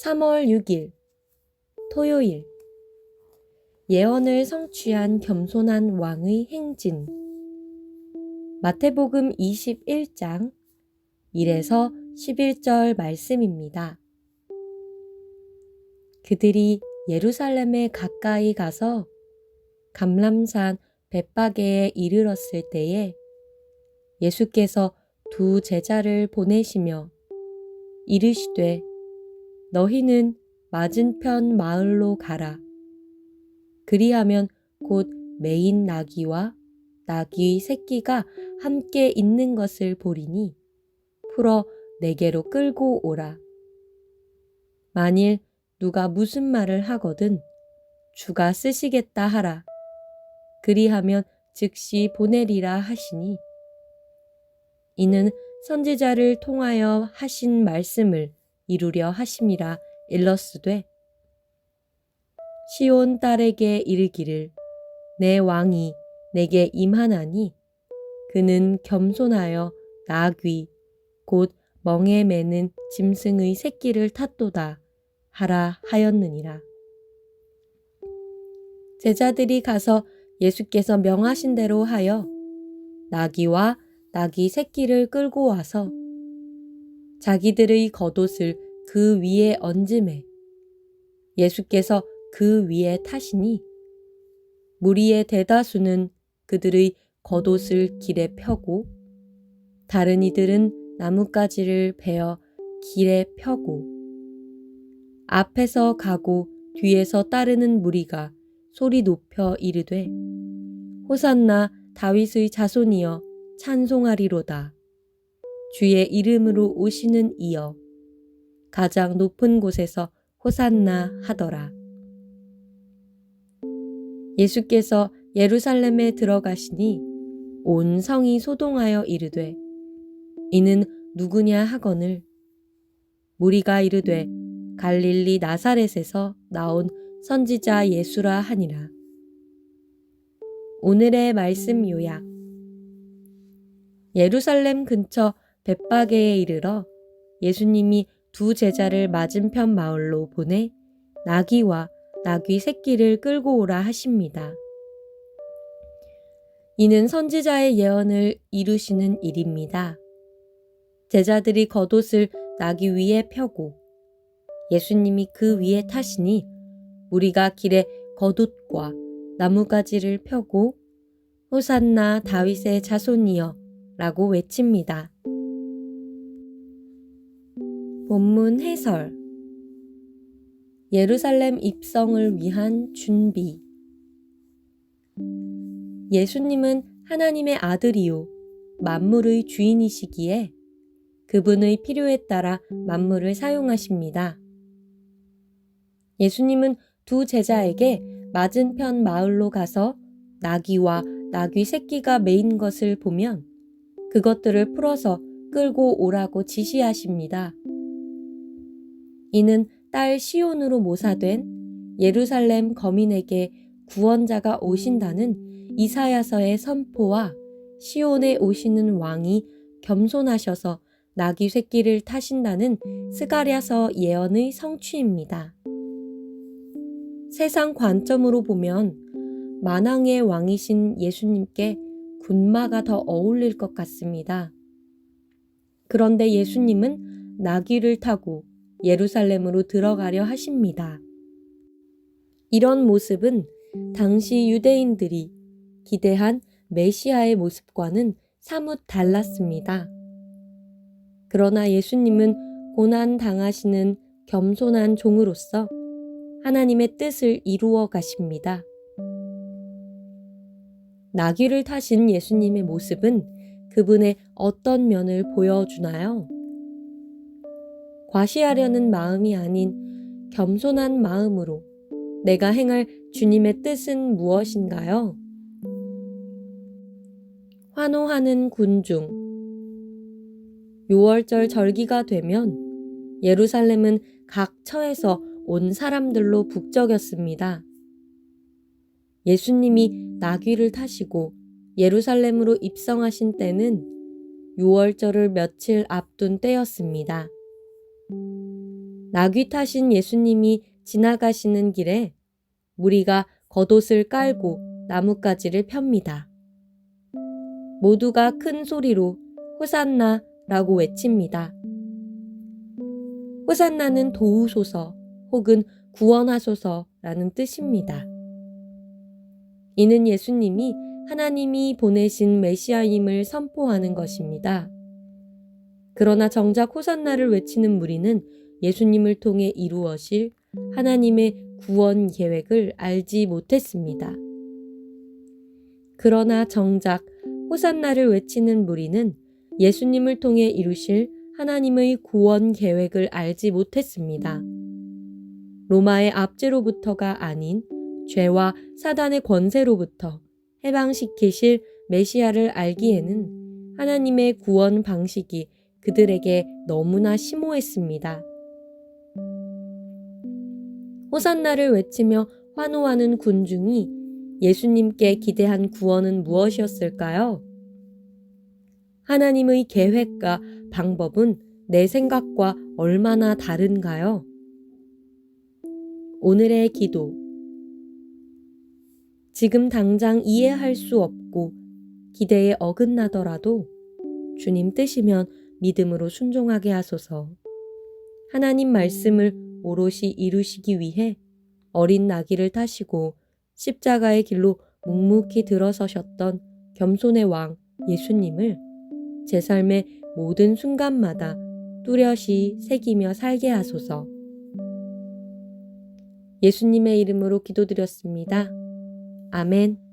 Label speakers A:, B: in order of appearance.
A: 3월 6일 토요일 예언을 성취한 겸손한 왕의 행진. 마태복음 21장 1에서 11절 말씀입니다. 그들이 예루살렘에 가까이 가서 감람산 벳바게에 이르렀을 때에 예수께서 두 제자를 보내시며 이르시되 너희는 맞은편 마을로 가라. 그리하면 곧 매인 나귀와 나귀 새끼가 함께 있는 것을 보리니 풀어 내게로 끌고 오라. 만일 누가 무슨 말을 하거든 주가 쓰시겠다 하라. 그리하면 즉시 보내리라 하시니 이는 선지자를 통하여 하신 말씀을 이루려 하심이라 일렀으되 시온 딸에게 이르기를 내 왕이 내게 임하나니 그는 겸손하여 나귀 곧 멍에 매는 짐승의 새끼를 탔도다 하라 하였느니라. 제자들이 가서 예수께서 명하신 대로 하여 나귀와 나귀 새끼를 끌고 와서 자기들의 겉옷을 그 위에 얹음에 예수께서 그 위에 타시니 무리의 대다수는 그들의 겉옷을 길에 펴고 다른 이들은 나뭇가지를 베어 길에 펴고 앞에서 가고 뒤에서 따르는 무리가 소리 높여 이르되 호산나 다윗의 자손이여 찬송하리로다. 주의 이름으로 오시는 이여 가장 높은 곳에서 호산나 하더라. 예수께서 예루살렘에 들어가시니 온 성이 소동하여 이르되 이는 누구냐 하거늘 무리가 이르되 갈릴리 나사렛에서 나온 선지자 예수라 하니라. 오늘의 말씀 요약. 예루살렘 근처 벳바게에 이르러 예수님이 두 제자를 맞은편 마을로 보내 나귀와 나귀 새끼를 끌고 오라 하십니다. 이는 선지자의 예언을 이루시는 일입니다. 제자들이 겉옷을 나귀 위에 펴고 예수님이 그 위에 타시니 우리가 길에 겉옷과 나뭇가지를 펴고 호산나 다윗의 자손이여 라고 외칩니다. 본문 해설. 예루살렘 입성을 위한 준비. 예수님은 하나님의 아들이요 만물의 주인이시기에 그분의 필요에 따라 만물을 사용하십니다. 예수님은 두 제자에게 맞은편 마을로 가서 나귀와 나귀 새끼가 메인 것을 보면 그것들을 풀어서 끌고 오라고 지시하십니다. 이는 딸 시온으로 모사된 예루살렘 거민에게 구원자가 오신다는 이사야서의 선포와 시온에 오시는 왕이 겸손하셔서 나귀 새끼를 타신다는 스가랴서 예언의 성취입니다. 세상 관점으로 보면 만왕의 왕이신 예수님께 군마가 더 어울릴 것 같습니다. 그런데 예수님은 나귀를 타고 예루살렘으로 들어가려 하십니다. 이런 모습은 당시 유대인들이 기대한 메시아의 모습과는 사뭇 달랐습니다. 그러나 예수님은 고난 당하시는 겸손한 종으로서 하나님의 뜻을 이루어 가십니다. 나귀를 타신 예수님의 모습은 그분의 어떤 면을 보여주나요? 과시하려는 마음이 아닌 겸손한 마음으로 내가 행할 주님의 뜻은 무엇인가요? 환호하는 군중. 유월절 절기가 되면 예루살렘은 각 처에서 온 사람들로 북적였습니다. 예수님이 나귀를 타시고 예루살렘으로 입성하신 때는 유월절을 며칠 앞둔 때였습니다. 나귀 타신 예수님이 지나가시는 길에 무리가 겉옷을 깔고 나뭇가지를 펴니다. 모두가 큰 소리로 호산나라고 외칩니다. 호산나는 도우소서 혹은 구원하소서라는 뜻입니다. 이는 예수님이 하나님이 보내신 메시아임을 선포하는 것입니다. 그러나 정작 호산나를 외치는 무리는 예수님을 통해 이루어질 하나님의 구원 계획을 알지 못했습니다. 그러나 정작 호산나를 외치는 무리는 예수님을 통해 이루실 하나님의 구원 계획을 알지 못했습니다. 로마의 압제로부터가 아닌 죄와 사단의 권세로부터 해방시키실 메시아를 알기에는 하나님의 구원 방식이 그들에게 너무나 심오했습니다. 호산나를 외치며 환호하는 군중이 예수님께 기대한 구원은 무엇이었을까요? 하나님의 계획과 방법은 내 생각과 얼마나 다른가요? 오늘의 기도. 지금 당장 이해할 수 없고 기대에 어긋나더라도 주님 뜻이면 믿음으로 순종하게 하소서. 하나님 말씀을 오롯이 이루시기 위해 어린 나귀를 타시고 십자가의 길로 묵묵히 들어서셨던 겸손의 왕 예수님을 제 삶의 모든 순간마다 뚜렷이 새기며 살게 하소서. 예수님의 이름으로 기도드렸습니다. 아멘.